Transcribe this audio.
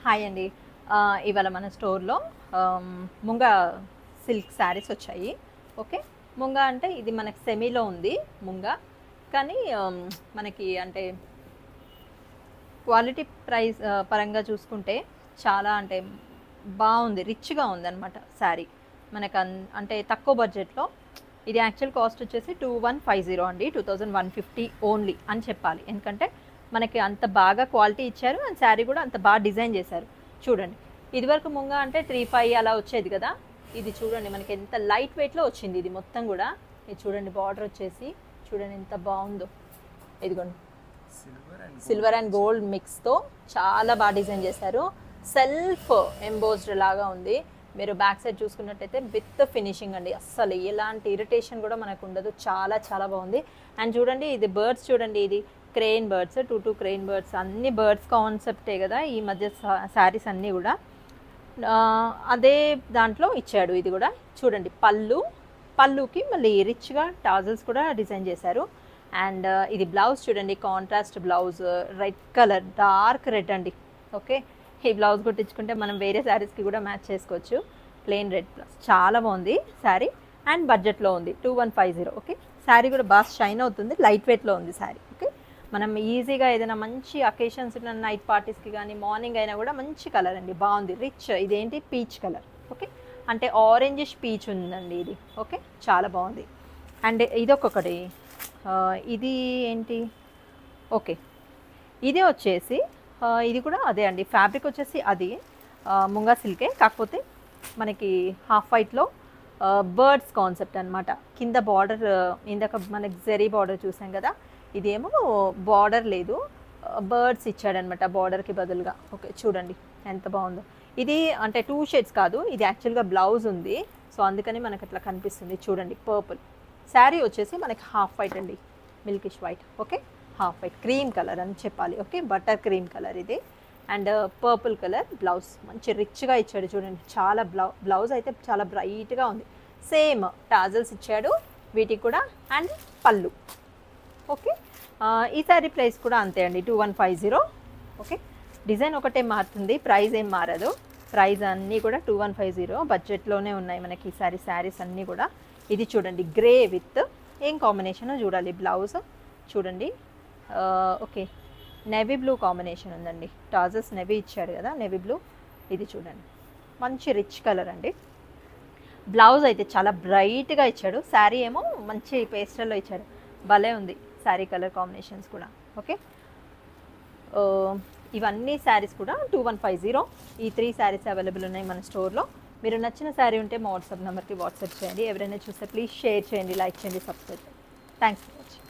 Hi అండి. ఇవాళ మన స్టోర్‌లో ముంగా సిల్క్ శారీస్ వచ్చాయి. ఓకే. ముంగా అంటే ఇది మనకి సెమీలో ఉంది ముంగా. కానీ మనకి అంటే క్వాలిటీ ప్రైస్ పరంగా చూసుకుంటే చాలా అంటే బాగుంది, రిచ్‌గా ఉందన్నమాట శారీ. మనకు అంటే తక్కువ బడ్జెట్‌లో ఇది యాక్చువల్ కాస్ట్ వచ్చేసి 2150 అండి. 2150 ఓన్లీ అని చెప్పాలి. ఎందుకంటే మనకి అంత బాగా క్వాలిటీ ఇచ్చారు అండ్ శారీ కూడా అంత బాగా డిజైన్ చేశారు. చూడండి, ఇదివరకు ముంగా అంటే 35 అలా వచ్చేది కదా. ఇది చూడండి మనకి ఎంత లైట్ వెయిట్లో వచ్చింది. ఇది మొత్తం కూడా ఇది చూడండి, బార్డర్ వచ్చేసి చూడండి ఎంత బాగుందో. ఇదిగోండి సిల్వర్ అండ్ గోల్డ్ మిక్స్తో చాలా బాగా డిజైన్ చేశారు. సెల్ఫ్ ఎంబోస్డ్ లాగా ఉంది. మీరు బ్యాక్ సైడ్ చూసుకున్నట్టయితే విత్ ఫినిషింగ్ అండి. అస్సలు ఎలాంటి ఇరిటేషన్ కూడా మనకు ఉండదు. చాలా చాలా బాగుంది. అండ్ చూడండి, ఇది బర్డ్స్ చూడండి, ఇది crane birds, two crane birds, అన్ని బర్డ్స్ కాన్సెప్టే కదా ఈ మధ్య శారీస్ అన్నీ కూడా. అదే దాంట్లో ఇచ్చాడు. ఇది కూడా చూడండి, పళ్ళుకి మళ్ళీ రిచ్గా టాజల్స్ కూడా డిజైన్ చేశారు. అండ్ ఇది బ్లౌజ్ చూడండి, contrast blouse, red colour, dark red అండి. ఓకే, ఈ బ్లౌజ్ కుట్టించుకుంటే మనం వేరే శారీస్కి కూడా మ్యాచ్ చేసుకోవచ్చు. ప్లెయిన్ రెడ్ బ్లౌజ్ చాలా బాగుంది శారీ. అండ్ బడ్జెట్లో ఉంది 2150. ఓకే, శారీ కూడా బాగా షైన్ అవుతుంది, లైట్ వెయిట్లో ఉంది శారీ. ఓకే, మనం ఈజీగా ఏదైనా మంచి అకేషన్స్ ఉన్న నైట్ పార్టీస్కి కానీ మార్నింగ్ అయినా కూడా మంచి కలర్ అండి, బాగుంది, రిచ్. ఇదేంటి పీచ్ కలర్. ఓకే, అంటే ఆరెంజిష్ పీచ్ ఉందండి ఇది. ఓకే, చాలా బాగుంది. అండ్ ఇదొకటి, ఇది ఏంటి, ఓకే, ఇది వచ్చేసి ఇది కూడా అదే అండి. ఫ్యాబ్రిక్ వచ్చేసి అది ముంగా సిల్కే, కాకపోతే మనకి హాఫ్ వైట్లో బర్డ్స్ కాన్సెప్ట్ అనమాట. కింద బార్డర్ ఇందాక మనకి జెరీ బార్డర్ చూసాం కదా, ఇదేమో బార్డర్ లేదు, బర్డ్స్ ఇచ్చాడనమాట బార్డర్కి బదులుగా. ఓకే, చూడండి ఎంత బాగుందో. ఇది అంటే 2 షేడ్స్ కాదు, ఇది యాక్చువల్గా బ్లౌజ్ ఉంది, సో అందుకని మనకు అట్లా కనిపిస్తుంది. చూడండి, పర్పుల్ శారీ వచ్చేసి మనకి హాఫ్ వైట్ అండి, milkish white. Okay, half white cream colour అని చెప్పాలి. ఓకే, బటర్ క్రీమ్ కలర్ ఇది. అండ్ పర్పుల్ కలర్ బ్లౌజ్, మంచి రిచ్గా ఇచ్చాడు. చూడండి, చాలా బ్లౌజ్ అయితే చాలా బ్రైట్గా ఉంది. సేమ్ టాజల్స్ ఇచ్చాడు వీటికి కూడా. అండ్ పళ్ళు. ఓకే, ఈ శారీ ప్రైస్ కూడా అంతే అండి, 2150. ఓకే, డిజైన్ ఒకటే మారుతుంది, ప్రైస్ ఏం మారదు. ప్రైస్ అన్నీ కూడా 2150 బడ్జెట్లోనే ఉన్నాయి మనకి ఈ శారీస్ అన్నీ కూడా. ఇది చూడండి, గ్రే విత్ ఏం కాంబినేషన్ చూడాలి. బ్లౌజ్ చూడండి, ఓకే, నేవీ బ్లూ కాంబినేషన్ ఉందండి. టాజల్స్ నెవీ ఇచ్చాడు కదా, నేవీ బ్లూ. ఇది చూడండి, మంచి రిచ్ కలర్ అండి. బ్లౌజ్ అయితే చాలా బ్రైట్గా ఇచ్చాడు, శారీ ఏమో మంచి పేస్టల్లో ఇచ్చాడు. భలే ఉంది శారీ కలర్ కాంబినేషన్స్ కూడా. ఓకే, ఇవన్నీ శారీస్ కూడా 2150. ఈ 3 శారీస్ అవైలబుల్ ఉన్నాయి మన స్టోర్లో. మీరు నచ్చిన శారీ ఉంటే మా వాట్సాప్ నెంబర్కి వాట్సాప్ చేయండి. ఎవరైనా చూస్తే ప్లీజ్ షేర్ చేయండి, లైక్ చేయండి, సబ్స్క్రైబ్ చేయండి. Thanks for watching.